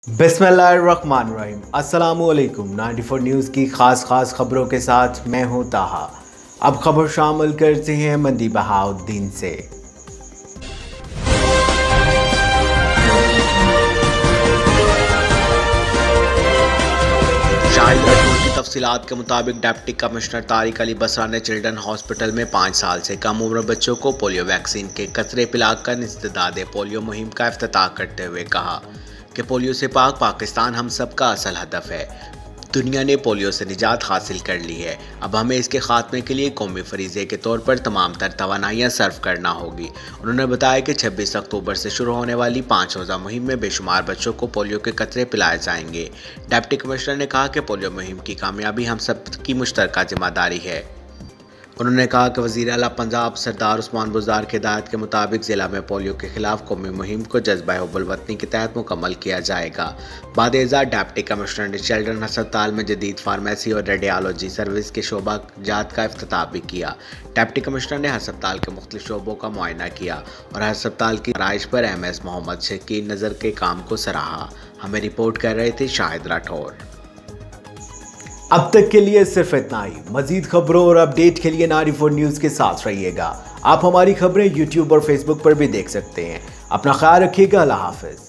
बिस्मिल्लाहिर्रहमानिर्रहीम। अस्सलामुअलैकुम। 94 न्यूज़ की खास खबरों के साथ मैं हूं ताहा। अब खबर शामिल करते हैं मंदी बहाउद्दीन से। शाहिद राठौर की तफसीलात के मुताबिक डिप्टी कमिश्नर तारिक अली बसरा ने चिल्ड्रन हॉस्पिटल में 5 साल से कम उम्र बच्चों को पोलियो वैक्सीन के कतरे पिलाकर इंसदादे पोलियो मुहिम का इफ्तिताह करते हुए कहा कि पोलियो से पाक पाकिस्तान हम सबका असल हदफ है। दुनिया ने पोलियो से निजात हासिल कर ली है, अब हमें इसके खात्मे के लिए कौमी फरीज़े के तौर पर तमाम तर तवानाइयाँ सर्व करना होगी। उन्होंने बताया कि 26 अक्टूबर से शुरू होने वाली 5 रोज़ा मुहिम में बेशुमार बच्चों को पोलियो के कतरे पिलाए जाएंगे। डिप्टी कमिश्नर ने कहा कि पोलियो मुहिम की कामयाबी हम सब की मुश्तरका जिम्मेदारी है। उन्होंने कहा कि वज़ीर आला पंजाब सरदार उस्मान बुज़दार की हिदायत के मुताबिक ज़िला में पोलियो के खिलाफ कौमी मुहिम को जज्बा हुब्बुल वतनी के तहत मुकम्मल किया जाएगा। बाद-ए-ज़ात डिप्टी कमिश्नर ने चिल्ड्रन अस्पताल में जदीद फार्मेसी और रेडियोलॉजी सर्विस के शोबा जात का इफ्तिताह भी किया। डिप्टी कमिश्नर ने अस्पताल के मुख्तलिफ शोबों का मुआयना किया और अस्पताल की आराइश पर MS मोहम्मद शकील नज़र के काम को सराहा। हमें रिपोर्ट कर रहे थे शाहिद राठौर। अब तक के लिए सिर्फ इतना ही। मजीद खबरों और अपडेट के लिए 94 न्यूज़ के साथ रहिएगा। आप हमारी खबरें YouTube और Facebook पर भी देख सकते हैं। अपना ख्याल रखिएगा। अल्लाह हाफिज।